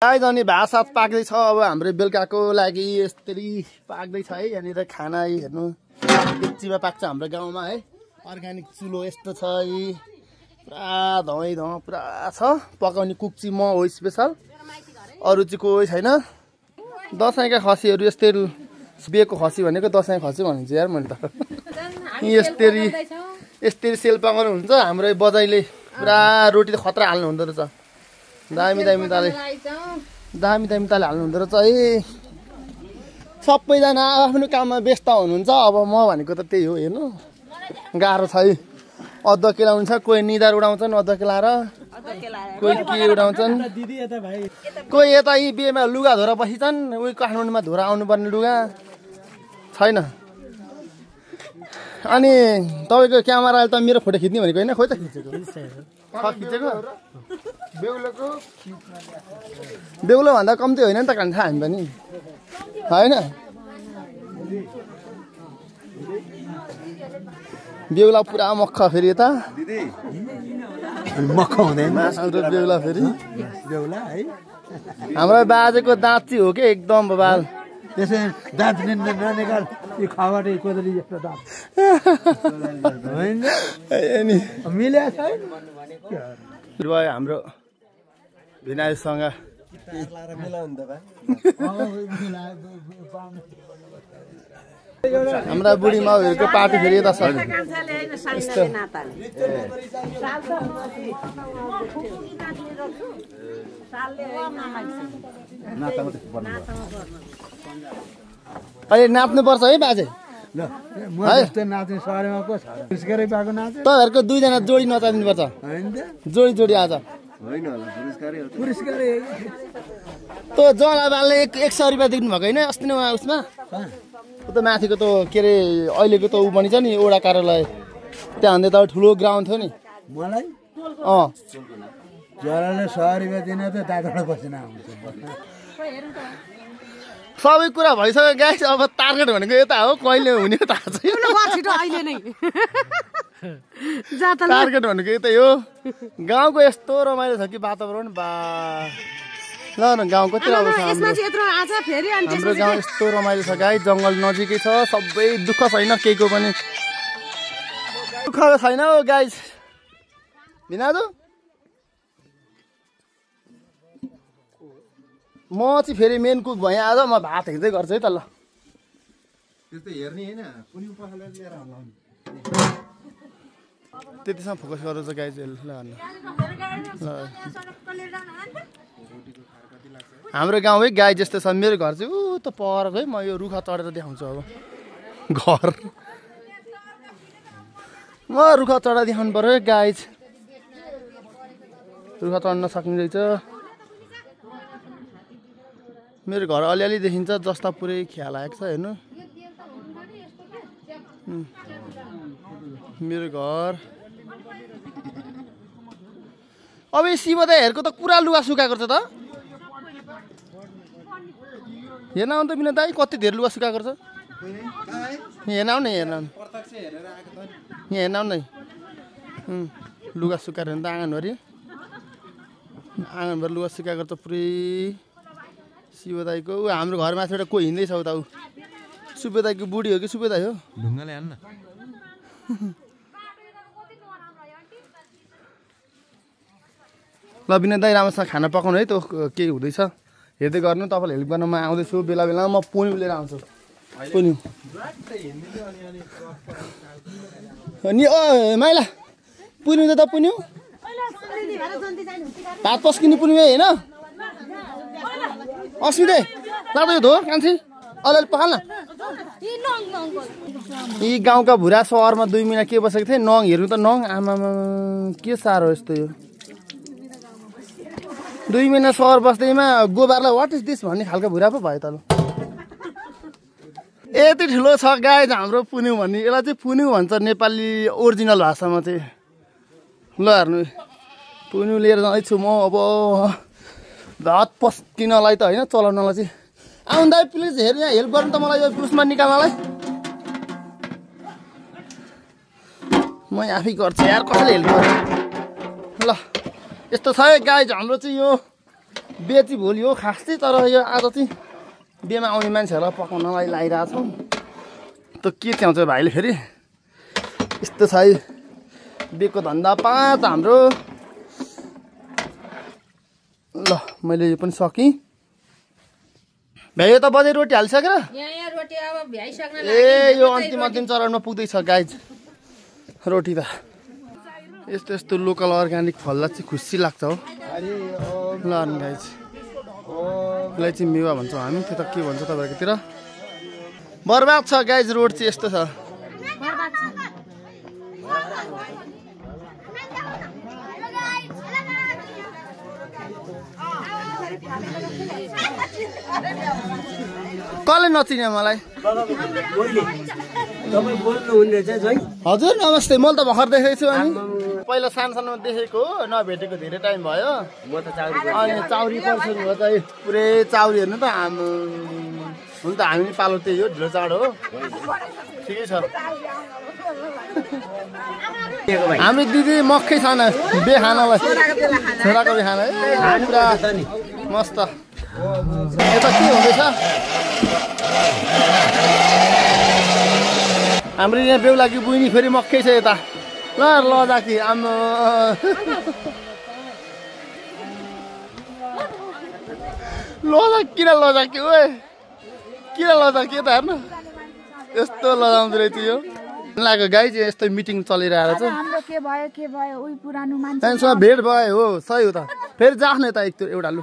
Guys अनि भात सात पाक्दैछ। अब हाम्रो बेलुकाको लागि यसरी पाक्दैछ है। यहाँनिर खाना हेर्नु डेक्चीमा पाक्छ हाम्रो गाउँमा है। अर्ग्यानिक चुलो यस्तो छ है, पुरा धुवाँ धुवाँ पुरा छ। पकाउने कुक चाहिँ म हो स्पेसल, अरू चाहिँ कोही छैन। दसैँका खसीहरू यस्तै बिहेको खसी भनेको दसैँ खसी भनिन्छ यार मैले त। यस्तरी सेल पकाउनु हुन्छ। हाम्रो बजाइले पुरा रोटी त खतरा हाल्नु हुँदो रहेछ। दामी ताले हाल्नु हुँदो रहेछ है। सबैजना आफ्नो काममा व्यस्त हुनुहुन्छ। अब म भनेको त त्यही हो, हेर्नु गाह्रो छ है। अदुवा केलाउँछ, कोही निधार उडाउँछन् अदुवा केलाएर, कोही के उडाउँछन्, कोही यता यी बिहेमा लुगा धोएर बसिन्छन्। उही काठमाडौँमा धोएर आउनुपर्ने लुगा छैन। अनि तपाईँको क्यामेराले त मेरो फोटो खिच्ने भनेको होइन, खोइ त खिचेको बेहुलो भन्दा कम्ती होइन नि त खान्छ हामी पनि होइन। बेहुला पुरा मक्ख फेरि यता मक्ख हुँदैन बेहुला फेरि। बेहुला है हाम्रो बाजेको दाँत चाहिँ हो कि एकदम बबाल। त्यसै दाँत ननिकाल यो खावाटे कोदली जस्तो दाँत होइन मिलेको छैन। हाम्रो भिनायसँग हाम्रा बुढी माउहरूको पार्टी फेरि यता छ। अहिले नाच्नुपर्छ है बाजे। तपाईँहरूको दुईजना जोडी नचादिनुपर्छ, जोडी जोडी आज त जला बालले 100 रुपियाँ दिनु भएको होइन अस्ति नै उहाँ उसमा उता माथिको त के अरे अहिलेको त ऊ पनि छ नि ओडा कार्यालय त्यहाँ भन्दा त ठुलो ग्राउन्ड थियो नि। मलाई जलाले 100 रुपियाँ दिन त दादाबाट बसेन आउँछ। सबै कुरा भइसक्यो गाइस। अब टार्गेट भनेको यता हो, कहिले हुने थाहा छैन। टार्गेट भनेको यतै हो। गाउँको यस्तो रमाइलो छ कि वातावरण बा ल न गाउँ कति राम्रो छ हाम्रो गाउँ। यस्तो रमाइलो छ गाई, जङ्गल नजिकै छ। सबै दुःख छैन केहीको पनि, दुःख छैन हो गाइस। भिनाजु म चाहिँ फेरि मेन कुक भएँ आज। म भात हेर्दै गर्छु है त। ल त्यतिसम्म फोकस गरेर चाहिँ गाइज ल हाम्रो गाउँ है गाई जस्तो छ। मेरो घर चाहिँ ऊ त परको है। म यो रुखा चढेर देखाउँछु अब घर। म रुखा चढेर देखाउनु पर्यो है गाइज। रुखा चढ्न सक्ने रहेछ। मेरो घर अलिअलि देखिन्छ, जस्ता पुरै ख्याल आएको छ हेर्नु। मेरो घर अब शिवदाईहरूको त पुरा लुगा सुकाएको छ त। हेर्न आउनु त बिना दाई कति धेरै लुगा सुकाएको छ। हेर्न आउनु न, हेर्न आउनु यहाँ, हेर्न आउनु न। लुगा सुकाएर त आँगनभरि लुगा सुकाएको त पुरै शिवदाईको। हाम्रो घर माथिबाट कोही हिँड्दैछ उता। ऊ सुबेदाईको बुढी हो कि सुबेदाई हो? ढुङ्गाले हान्न। ल बिना दाई राम्रोसँग खाना पकाउनु है। त के हुँदैछ हेर्दै गर्नु। तपाईँलाई हेल्प गर्न म आउँदैछु बेला बेलामा। म पुन्यु लिएर आउँछु। पुन्यु नि ओ माइला पुन्यु त पुन्यु भात पस्किने पुन्यु होइन अस्मितै लाग्दो यो धो कान्छी अलिअलि पखाल न। यी गाउँका भुरा सहरमा 2 महिना के बसेको थिएँ। नङ हेर्नु त नङ आमामा के साह्रो यस्तो यो। 2 महिना सहर बस्दैमा गोबारलाई वाट इज दिस भन्ने खालको भुरा पो भयो त। ल यति ठुलो छ गाइज हाम्रो पुन्यु भन्ने। यसलाई चाहिँ पुन्यु भन्छ नेपाली ओरिजिनल भाषामा चाहिँ। ल हेर्नु पुन्यु लिएर जाँदैछु म अब भात पस्किनलाई त होइन, चलाउनलाई चाहिँ। आउनु दाइ प्लिज हेर्नु यहाँ हेल्प गर्नु त मलाई यो उसमा निकाल्नलाई। म आफै गर्छु यार, कसैले हेल्प गर्नु। ल यस्तो छ है गाइज हाम्रो चाहिँ यो बेची भोलि हो खास चाहिँ तर यो आज चाहिँ बिहेमा आउने मान्छेहरूलाई पकाउनलाई लगाइरहेको छौँ त के च्याउँछ भाइले फेरि यस्तो छ है बिहेको धन्दा 5 हाम्रो ल मैले यो पनि सकेँ भाइ यो त बजे रोटी हालिसकेर ए यो अन्तिम चरणमा पुग्दैछ गाइज रोटी त यस्तो यस्तो लोकल अर्ग्यानिक फललाई चाहिँ खुसी लाग्छ हो ल गाइज यसलाई चाहिँ मेवा भन्छौँ हामी त्यो त के भन्छ तपाईँहरूकोतिर बर्बाद छ गाइज रोड चाहिँ यस्तो छ कसले नचिने मलाई हजुर नमस्ते मैले त भर्खर देखेको छु अनि पहिला सानोमा देखेको हो नभेटेको धेरै टाइम भयो अनि चाउरी पर्छ हो चाहिँ पुरै चाउरी हेर्नु त हुन त हामी पालो त्यही हो ढिलो चाँडो हो ठिकै छ हामी दिदी मक्खै छैन बे खानालाई छोराको बे खाना पुरा मस्त यता के हुँदैछ हाम्रो यहाँ बेहुलाकी बुइनी फेरि मक्कै छ यता ल लजाकी आम्मा लजाकी किन लजाकी ओए किन लजाकी यता हेर्नु यस्तो लजाउँदो रहेछ यो लाग्यो गाई चाहिँ यस्तो मिटिङ चलिरहेको छ त्यहाँदेखि भेट भयो हो सही हो त फेरि जाने त एउटा लु